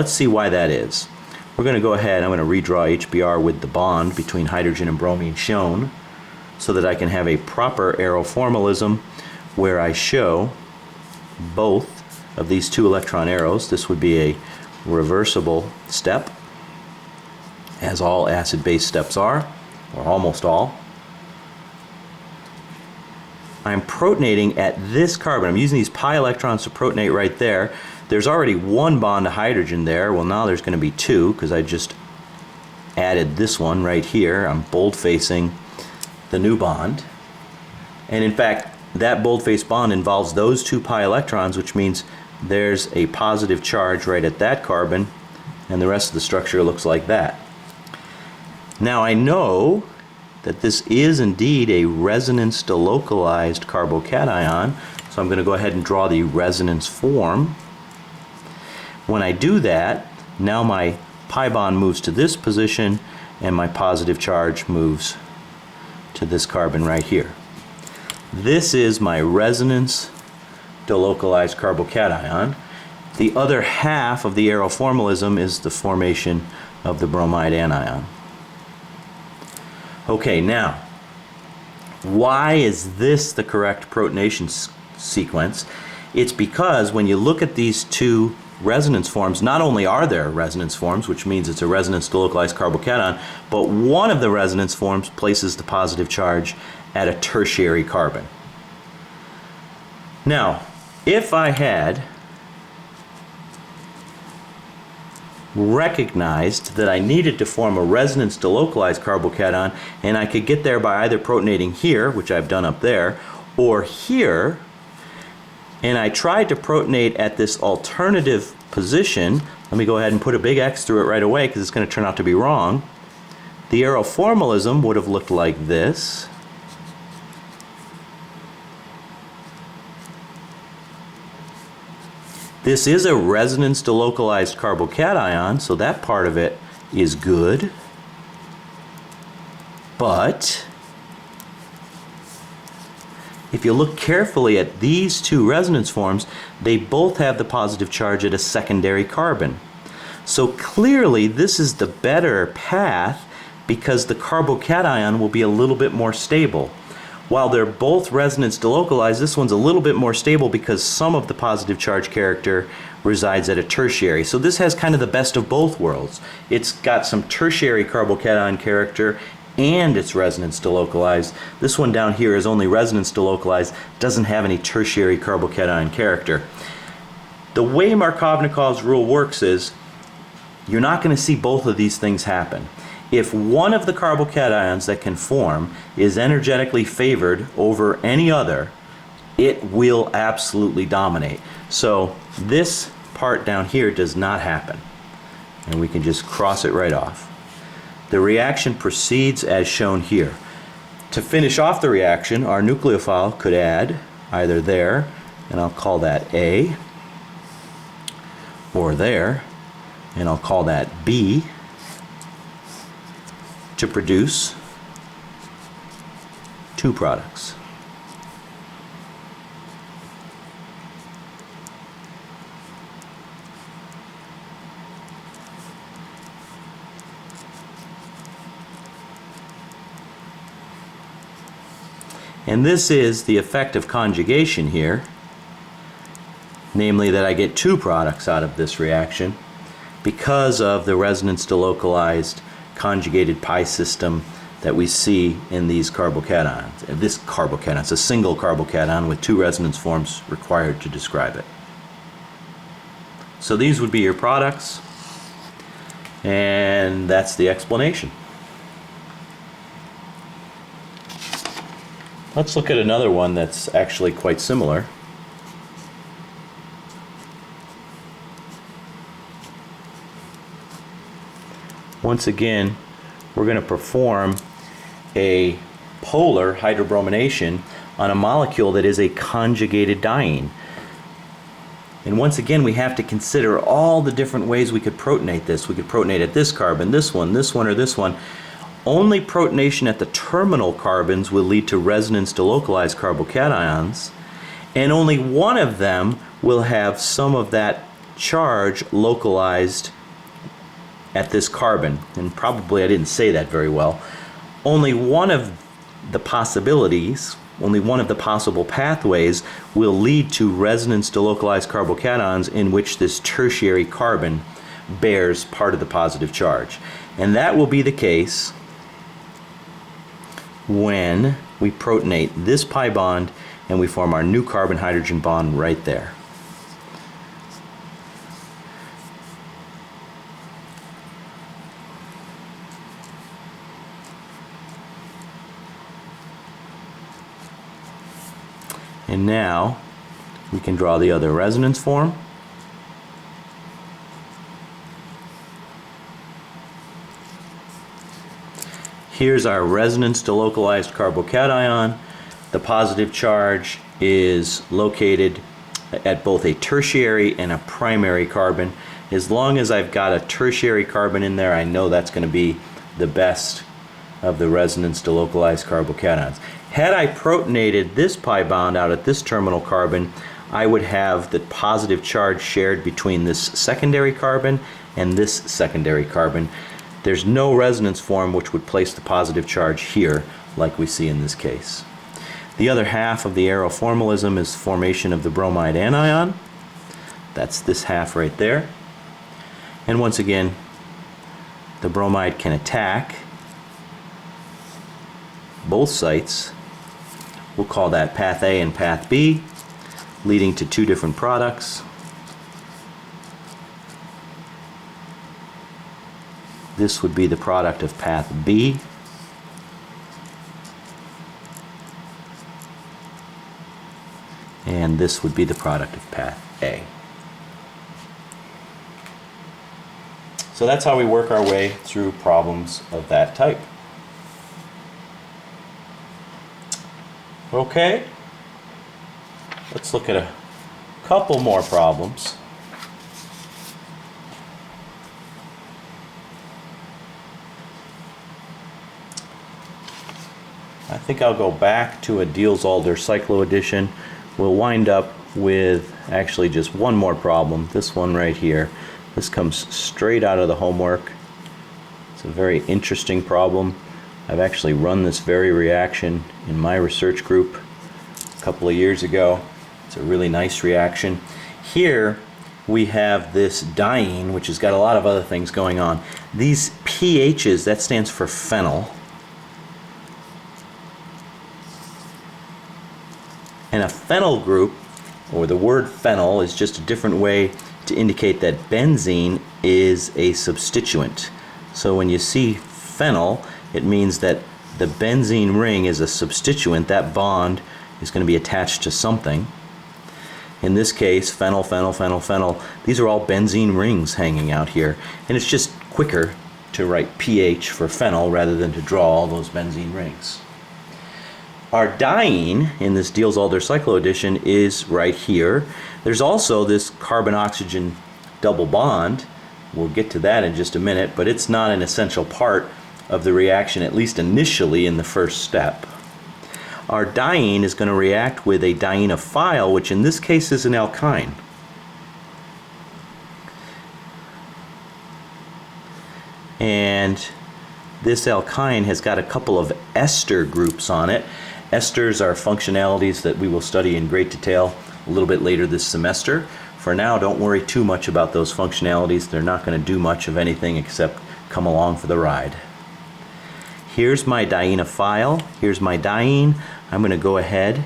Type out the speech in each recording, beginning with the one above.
Let's see why that is. We're going to go ahead, I'm going to redraw HBr with the bond between hydrogen and bromine shown so that I can have a proper aeroformalism where I show both of these two electron arrows. This would be a reversible step, as all acid-base steps are, or almost all. I'm protonating at this carbon. I'm using these pi electrons to protonate right there. There's already one bond to hydrogen there. Well, now there's going to be two because I just added this one right here. I'm bold-facing the new bond. And in fact, that bold-faced bond involves those two pi electrons, which means there's a positive charge right at that carbon, and the rest of the structure looks like that. Now I know that this is indeed a resonance delocalized carbocation, so I'm going to go ahead and draw the resonance form. When I do that, now my pi bond moves to this position and my positive charge moves to this carbon right here. This is my resonance delocalized carbocation. The other half of the aeroformalism is the formation of the bromide anion. Okay, now, why is this the correct protonation sequence? It's because when you look at these two resonance forms, not only are there resonance forms, which means it's a resonance delocalized carbocation, but one of the resonance forms places the positive charge at a tertiary carbon. Now, if I had recognized that I needed to form a resonance delocalized carbocation, and I could get there by either protonating here, which I've done up there, or here, and I tried to protonate at this alternative position, let me go ahead and put a big X through it right away because it's going to turn out to be wrong. The aeroformalism would have looked like this. This is a resonance delocalized carbocation, so that part of it is good. But if you look carefully at these two resonance forms, they both have the positive charge at a secondary carbon. So clearly this is the better path because the carbocation will be a little bit more stable. While they're both resonance delocalized, this one's a little bit more stable because some of the positive charge character resides at a tertiary. So this has kind of the best of both worlds. It's got some tertiary carbocation character and it's resonance delocalized. This one down here is only resonance delocalized, doesn't have any tertiary carbocation character. The way Markovnikov's rule works is you're not going to see both of these things happen. If one of the carbocations that can form is energetically favored over any other, it will absolutely dominate. So this part down here does not happen. And we can just cross it right off. The reaction proceeds as shown here. To finish off the reaction, our nucleophile could add either there, and I'll call that A, or there, and I'll call that B, to produce two products. And this is the effect of conjugation here, namely that I get two products out of this reaction because of the resonance delocalized conjugated pi system that we see in these carbocations. This carbocation, it's a single carbocation with two resonance forms required to describe it. So these would be your products, and that's the explanation. Let's look at another one that's actually quite similar. Once again, we're going to perform a polar hydrobromination on a molecule that is a conjugated diene. And once again, we have to consider all the different ways we could protonate this. We could protonate at this carbon, this one, or this one. Only protonation at the terminal carbons will lead to resonance delocalized carbocations, and only one of them will have some of that charge localized at this carbon. And probably I didn't say that very well. Only one of the possibilities, only one of the possible pathways will lead to resonance delocalized carbocations in which this tertiary carbon bears part of the positive charge. And that will be the case when we protonate this pi bond and we form our new carbon-hydrogen bond right there. And now we can draw the other resonance form. Here's our resonance delocalized carbocation. The positive charge is located at both a tertiary and a primary carbon. As long as I've got a tertiary carbon in there, I know that's going to be the best of the resonance delocalized carbocations. Had I protonated this pi bond out at this terminal carbon, I would have the positive charge shared between this secondary carbon and this secondary carbon. There's no resonance form which would place the positive charge here like we see in this case. The other half of the arrow formalism is formation of the bromide anion. That's this half right there. And once again, the bromide can attack both sites. We'll call that path A and path B, leading to two different products. This would be the product of path B. And this would be the product of path A. So that's how we work our way through problems of that type. Okay, let's look at a couple more problems. I think I'll go back to a Diels-Alder cycloaddition. We'll wind up with actually just one more problem, this one right here. This comes straight out of the homework. It's a very interesting problem. I've actually run this very reaction in my research group a couple of years ago. It's a really nice reaction. Here we have this diene, which has got a lot of other things going on. These pHs, that stands for phenyl. And a phenyl group, or the word phenyl, is just a different way to indicate that benzene is a substituent. So when you see phenyl, it means that the benzene ring is a substituent. That bond is going to be attached to something. In this case, phenyl, phenyl, phenyl, phenyl. These are all benzene rings hanging out here. And it's just quicker to write pH for phenyl rather than to draw all those benzene rings. Our diene in this Diels-Alder cycloaddition is right here. There's also this carbon-oxygen double bond. We'll get to that in just a minute, but it's not an essential part of the reaction, at least initially in the first step. Our diene is going to react with a dienophile, which in this case is an alkyne. And this alkyne has got a couple of ester groups on it. Esters are functionalities that we will study in great detail a little bit later this semester. For now, don't worry too much about those functionalities. They're not going to do much of anything except come along for the ride. Here's my dienophile. Here's my diene. I'm going to go ahead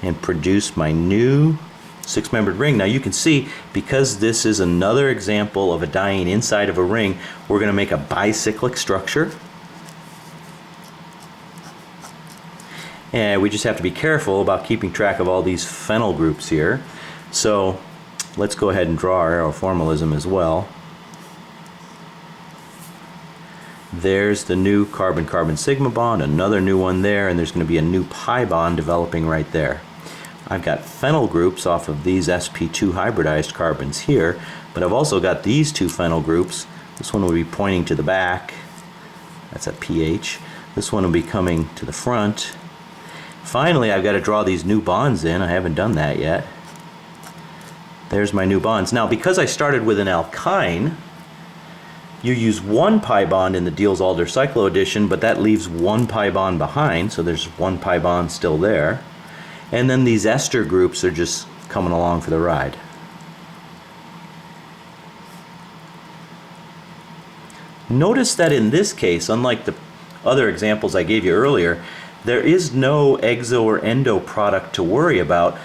and produce my new six-membered ring. Now you can see, because this is another example of a diene inside of a ring, we're going to make a bicyclic structure. And we just have to be careful about keeping track of all these phenyl groups here. So let's go ahead and draw our arrow formalism as well. There's the new carbon-carbon sigma bond, another new one there, and there's going to be a new pi bond developing right there. I've got phenyl groups off of these sp2 hybridized carbons here, but I've also got these two phenyl groups. This one will be pointing to the back. That's a pH. This one will be coming to the front. Finally, I've got to draw these new bonds in. I haven't done that yet. There's my new bonds. Now, because I started with an alkyne, you use one pi bond in the Diels-Alder cycloaddition, but that leaves one pi bond behind, so there's one pi bond still there. And then these ester groups are just coming along for the ride. Notice that in this case, unlike the other examples I gave you earlier, there is no exo or endo product to worry about.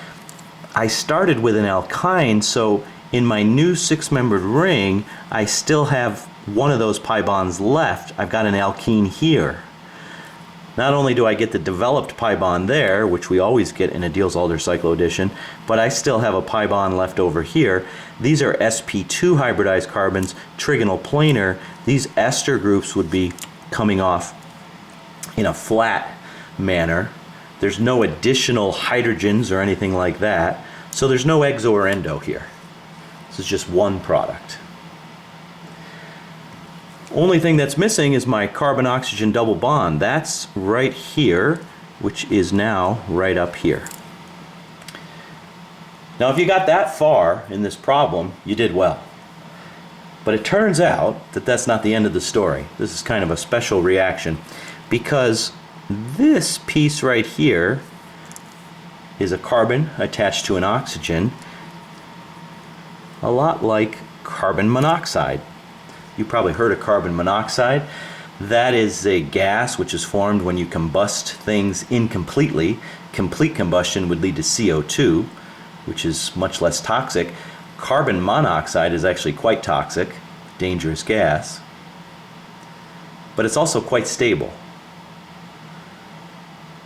I started with an alkyne, so in my new six-membered ring, I still have one of those pi bonds left. I've got an alkene here. Not only do I get the developed pi bond there, which we always get in a Diels-Alder cycloaddition, but I still have a pi bond left over here. These are sp2 hybridized carbons, trigonal planar. These ester groups would be coming off in a flat manner. There's no additional hydrogens or anything like that, so there's no exo or endo here. This is just one product. Only thing that's missing is my carbon-oxygen double bond. That's right here, which is now right up here. Now, if you got that far in this problem, you did well. But it turns out that that's not the end of the story. This is kind of a special reaction, because this piece right here is a carbon attached to an oxygen, a lot like carbon monoxide. You probably heard of carbon monoxide. That is a gas which is formed when you combust things incompletely. Complete combustion would lead to CO2, which is much less toxic. Carbon monoxide is actually quite toxic, dangerous gas, but it's also quite stable.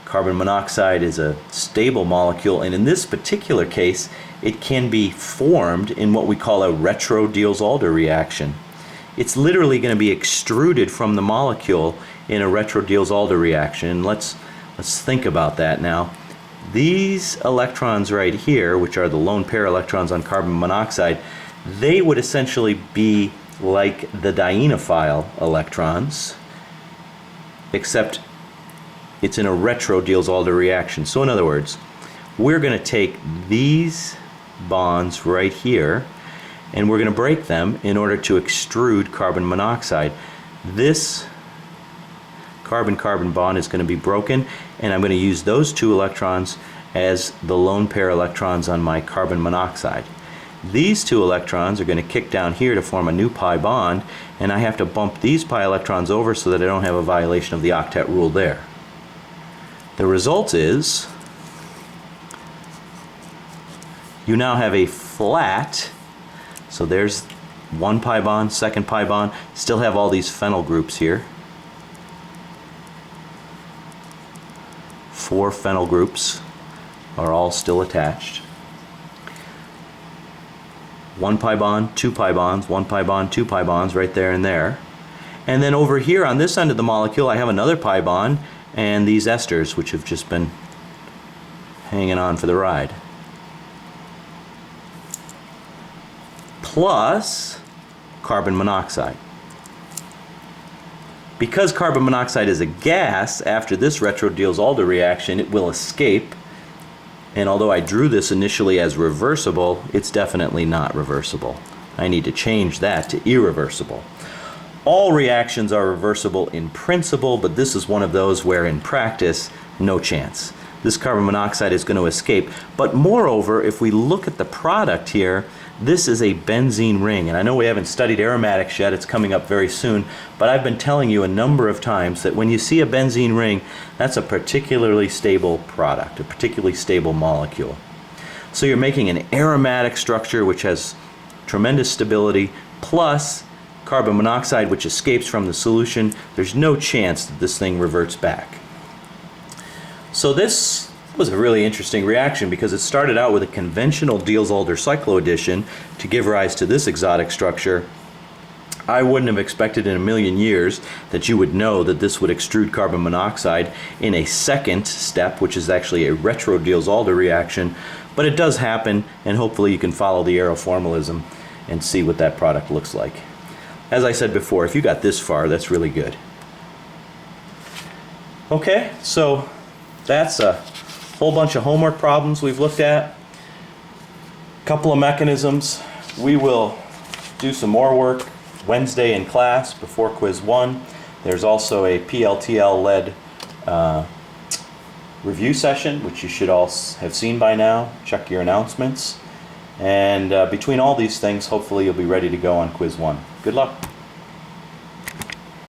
Carbon monoxide is a stable molecule, and in this particular case, it can be formed in what we call a retro-Diels-Alder reaction. It's literally going to be extruded from the molecule in a retro-Diels-Alder reaction. Let's think about that now. These electrons right here, which are the lone pair electrons on carbon monoxide, they would essentially be like the dienophile electrons, except it's in a retro-Diels-Alder reaction. So in other words, we're going to take these bonds right here, and we're going to break them in order to extrude carbon monoxide. This carbon-carbon bond is going to be broken, and I'm going to use those two electrons as the lone pair electrons on my carbon monoxide. These two electrons are going to kick down here to form a new pi bond, and I have to bump these pi electrons over so that I don't have a violation of the octet rule there. The result is you now have a flat, so there's one pi bond, second pi bond, still have all these phenyl groups here. 4 phenyl groups are all still attached. 1 pi bond, 2 pi bonds, 1 pi bond, 2 pi bonds right there and there. And then over here on this end of the molecule I have another pi bond and these esters which have just been hanging on for the ride. Plus carbon monoxide. Because carbon monoxide is a gas, after this retro-Diels-Alder reaction it will escape, and although I drew this initially as reversible, it's definitely not reversible. I need to change that to irreversible. All reactions are reversible in principle, but this is one of those where in practice, no chance. This carbon monoxide is going to escape. But moreover, if we look at the product here, this is a benzene ring. And I know we haven't studied aromatics yet, it's coming up very soon, but I've been telling you a number of times that when you see a benzene ring, that's a particularly stable product, a particularly stable molecule. So you're making an aromatic structure which has tremendous stability, plus carbon monoxide which escapes from the solution. There's no chance that this thing reverts back. So this was a really interesting reaction because it started out with a conventional Diels-Alder cycloaddition to give rise to this exotic structure. I wouldn't have expected in a million years that you would know that this would extrude carbon monoxide in a second step, which is actually a retro-Diels-Alder reaction, but it does happen, and hopefully you can follow the aeroformalism and see what that product looks like. As I said before, if you got this far, that's really good. Okay, so that's a whole bunch of homework problems we've looked at. Couple of mechanisms. We will do some more work Wednesday in class before quiz 1. There's also a PLTL-led review session, which you should all have seen by now. Check your announcements. And between all these things, hopefully you'll be ready to go on quiz 1. Good luck.